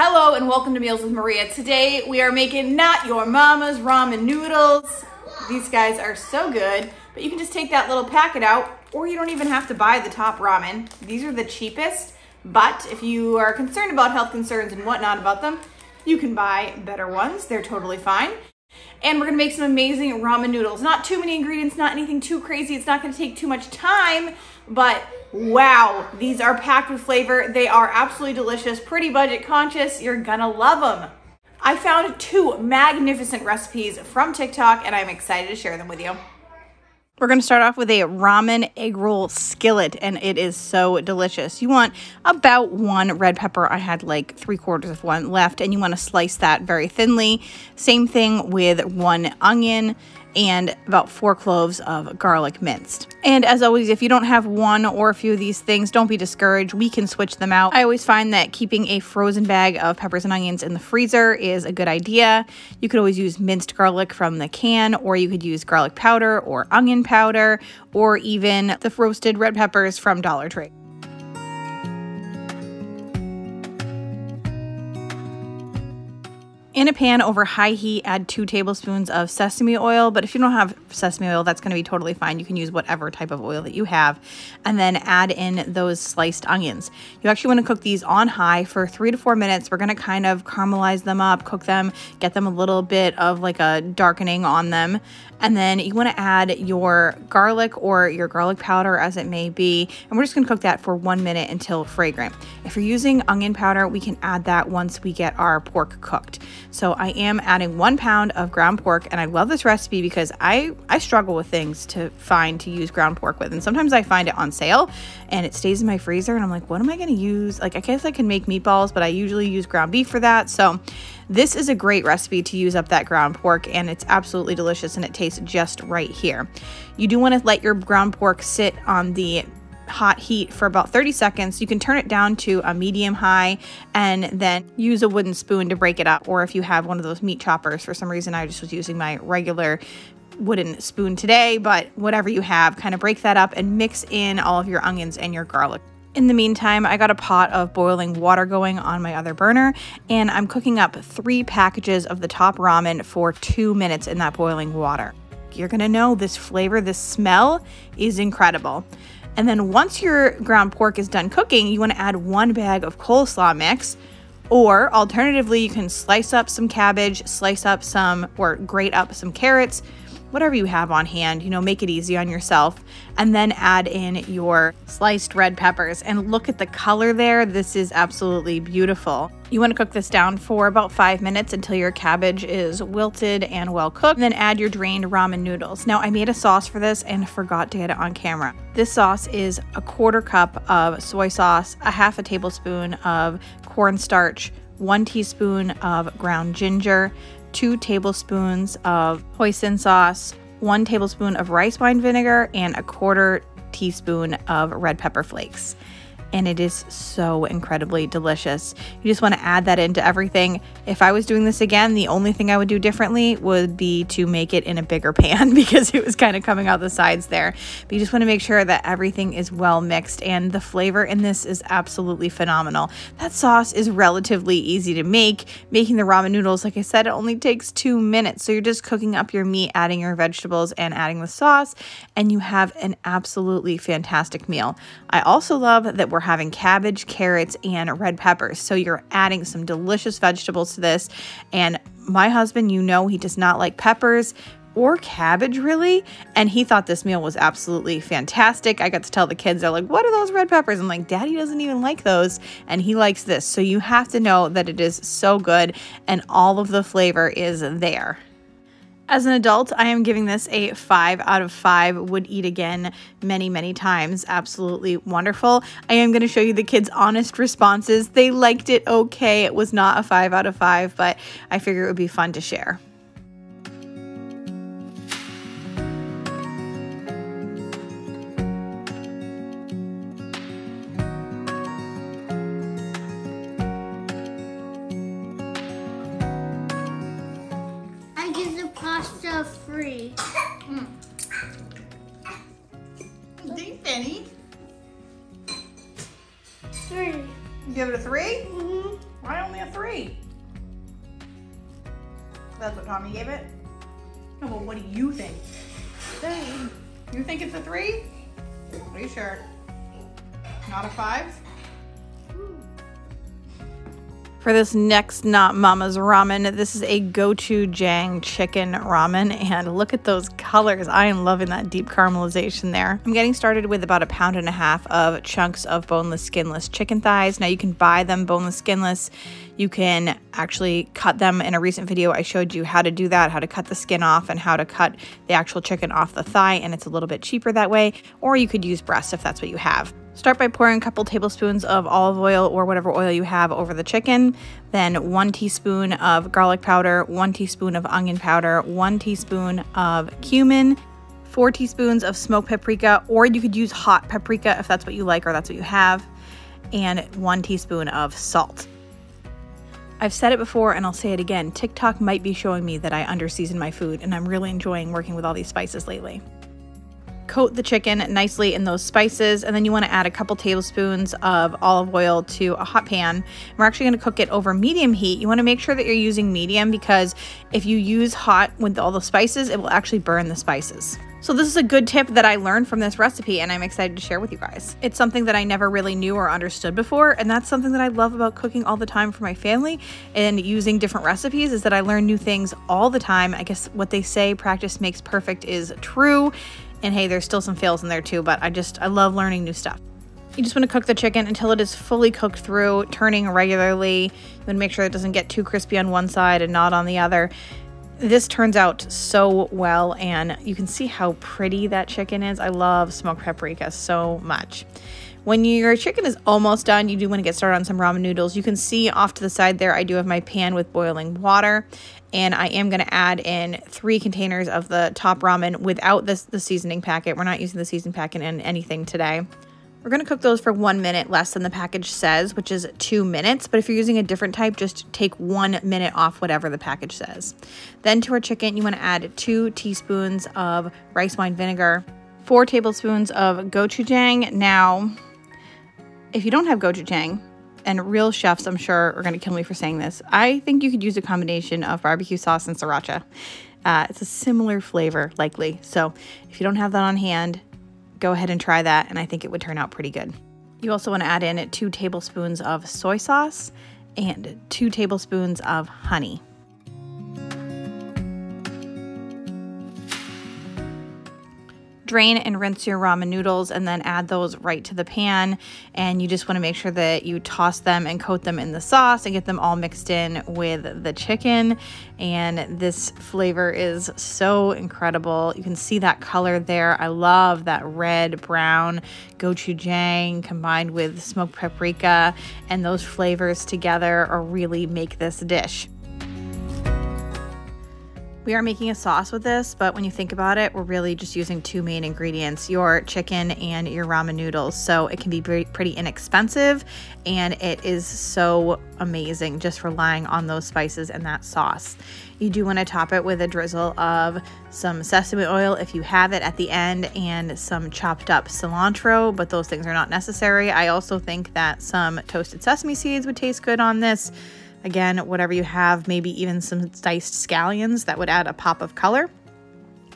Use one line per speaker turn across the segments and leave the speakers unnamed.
Hello and welcome to Meals with Maria. Today we are making not your mama's ramen noodles. These guys are so good, but you can just take that little packet out, or you don't even have to buy the top ramen. These are the cheapest, but if you are concerned about health concerns and whatnot about them, you can buy better ones. They're totally fine. And we're gonna make some amazing ramen noodles. Not too many ingredients, not anything too crazy. It's not gonna take too much time, but wow, these are packed with flavor. They are absolutely delicious, pretty budget conscious. You're gonna love them. I found 2 magnificent recipes from TikTok and I'm excited to share them with you. We're gonna start off with a ramen egg roll skillet, and it is so delicious. You want about 1 red pepper. I had like 3/4 of one left, and you wanna slice that very thinly. Same thing with 1 onion and about 4 cloves of garlic minced. And as always, if you don't have one or a few of these things, don't be discouraged. We can switch them out. I always find that keeping a frozen bag of peppers and onions in the freezer is a good idea. You could always use minced garlic from the can, or you could use garlic powder or onion powder, or even the roasted red peppers from Dollar Tree. In a pan over high heat, add 2 tablespoons of sesame oil, but if you don't have sesame oil, that's gonna be totally fine. You can use whatever type of oil that you have, and then add in those sliced onions. You actually wanna cook these on high for 3 to 4 minutes. We're gonna kind of caramelize them up, cook them, get them a little bit of like a darkening on them. And then you wanna add your garlic or your garlic powder as it may be, and we're just gonna cook that for 1 minute until fragrant. If you're using onion powder, we can add that once we get our pork cooked. So I am adding 1 pound of ground pork, and I love this recipe because I struggle with things to find to use ground pork with, and sometimes I find it on sale and it stays in my freezer and I'm like, what am I gonna use? Like, I guess I can make meatballs, but I usually use ground beef for that. So this is a great recipe to use up that ground pork, and it's absolutely delicious and it tastes just right here. You do want to let your ground pork sit on the hot heat for about 30 seconds. You can turn it down to a medium high and then use a wooden spoon to break it up, or if you have one of those meat choppers. For some reason I just was using my regular wooden spoon today, but whatever you have, kind of break that up and mix in all of your onions and your garlic. In the meantime, I got a pot of boiling water going on my other burner, and I'm cooking up 3 packages of the top ramen for 2 minutes in that boiling water. You're gonna know this flavor, this smell is incredible. And then once your ground pork is done cooking, you wanna add 1 bag of coleslaw mix, or alternatively, you can slice up some cabbage, slice up some, or grate up some carrots, whatever you have on hand, you know, make it easy on yourself, and then add in your sliced red peppers. And look at the color there. This is absolutely beautiful. You want to cook this down for about 5 minutes until your cabbage is wilted and well cooked. And then add your drained ramen noodles. Now, I made a sauce for this and forgot to get it on camera. This sauce is a 1/4 cup of soy sauce, a 1/2 tablespoon of cornstarch, 1 teaspoon of ground ginger, 2 tablespoons of hoisin sauce, 1 tablespoon of rice wine vinegar, and a 1/4 teaspoon of red pepper flakes. And it is so incredibly delicious. You just want to add that into everything. If I was doing this again, the only thing I would do differently would be to make it in a bigger pan because it was kind of coming out the sides there. But you just want to make sure that everything is well mixed, and the flavor in this is absolutely phenomenal. That sauce is relatively easy to make. Making the ramen noodles, like I said, it only takes 2 minutes. So you're just cooking up your meat, adding your vegetables, and adding the sauce, and you have an absolutely fantastic meal. I also love that we're having cabbage, carrots, and red peppers. So you're adding some delicious vegetables to this. And my husband, you know, he does not like peppers or cabbage really, and he thought this meal was absolutely fantastic. I got to tell the kids, they're like, what are those red peppers? I'm like, Daddy doesn't even like those, and he likes this. So you have to know that it is so good and all of the flavor is there. As an adult, I am giving this a 5 out of 5. Would eat again many, many times. Absolutely wonderful. I am going to show you the kids' honest responses. They liked it okay. It was not a 5 out of 5, but I figure it would be fun to share.
Pasta free.
Penny?
3.
Give it a 3?
Mm-hmm.
Why only a 3? 3. That's what Tommy gave it? No, but what do you think? Dang. You think it's a 3? Are you sure? Not a 5? For this next Not Mama's ramen, this is a gochujang chicken ramen, and look at those colors. I am loving that deep caramelization there. I'm getting started with about 1.5 pounds of chunks of boneless, skinless chicken thighs. Now you can buy them boneless, skinless. You can actually cut them. In a recent video, I showed you how to do that, how to cut the skin off and how to cut the actual chicken off the thigh, and it's a little bit cheaper that way, or you could use breast if that's what you have. Start by pouring a couple tablespoons of olive oil or whatever oil you have over the chicken, then 1 teaspoon of garlic powder, 1 teaspoon of onion powder, 1 teaspoon of cumin, 4 teaspoons of smoked paprika, or you could use hot paprika if that's what you like or that's what you have, and 1 teaspoon of salt. I've said it before and I'll say it again, TikTok might be showing me that I under-season my food, and I'm really enjoying working with all these spices lately. Coat the chicken nicely in those spices, and then you want to add a couple tablespoons of olive oil to a hot pan. We're actually going to cook it over medium heat. You want to make sure that you're using medium, because if you use hot with all the spices, it will actually burn the spices. So this is a good tip that I learned from this recipe, and I'm excited to share with you guys. It's something that I never really knew or understood before, and that's something that I love about cooking all the time for my family and using different recipes, is that I learn new things all the time. I guess what they say, practice makes perfect, is true. And hey, there's still some fails in there too, but I love learning new stuff. You just want to cook the chicken until it is fully cooked through, turning regularly. You want to make sure it doesn't get too crispy on one side and not on the other. This turns out so well, and you can see how pretty that chicken is. I love smoked paprika so much. When your chicken is almost done, you do want to get started on some ramen noodles. You can see off to the side there, I do have my pan with boiling water, and I am going to add in 3 containers of the top ramen without the seasoning packet. We're not using the seasoning packet in anything today. We're going to cook those for 1 minute less than the package says, which is 2 minutes. But if you're using a different type, just take 1 minute off whatever the package says. Then to our chicken, you want to add 2 teaspoons of rice wine vinegar, 4 tablespoons of gochujang. Now, if you don't have gochujang, and real chefs, I'm sure, are going to kill me for saying this, I think you could use a combination of barbecue sauce and sriracha. It's a similar flavor, likely. So if you don't have that on hand, go ahead and try that, and I think it would turn out pretty good. You also want to add in 2 tablespoons of soy sauce and 2 tablespoons of honey. Drain and rinse your ramen noodles and then add those right to the pan, and you just want to make sure that you toss them and coat them in the sauce and get them all mixed in with the chicken. And this flavor is so incredible. You can see that color there. I love that red brown gochujang combined with smoked paprika, and those flavors together are really make this dish. We are making a sauce with this, but when you think about it, we're really just using 2 main ingredients, your chicken and your ramen noodles. So it can be pretty inexpensive, and it is so amazing just relying on those spices and that sauce. You do want to top it with a drizzle of some sesame oil if you have it at the end, and some chopped up cilantro, but those things are not necessary. I also think that some toasted sesame seeds would taste good on this. Again, whatever you have, maybe even some diced scallions, that would add a pop of color.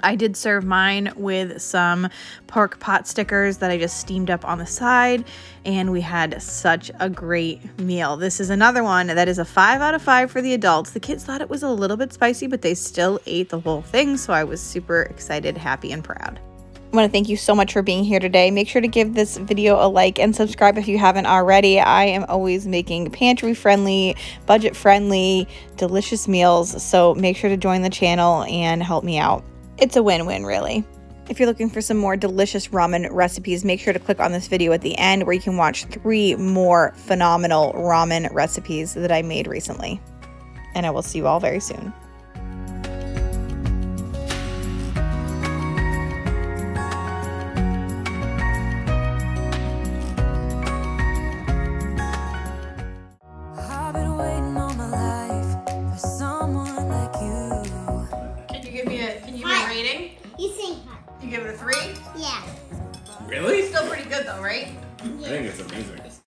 I did serve mine with some pork pot stickers that I just steamed up on the side, and we had such a great meal. This is another one that is a 5 out of 5 for the adults. The kids thought it was a little bit spicy, but they still ate the whole thing, so I was super excited, happy, and proud. I want to thank you so much for being here today. Make sure to give this video a like and subscribe if you haven't already. I am always making pantry-friendly, budget-friendly, delicious meals, so make sure to join the channel and help me out. It's a win-win, really. If you're looking for some more delicious ramen recipes, make sure to click on this video at the end where you can watch 3 more phenomenal ramen recipes that I made recently. And I will see you all very soon.
You give it a 3?
Yeah.
Really? Still pretty good though, right?
Yeah. I think it's amazing.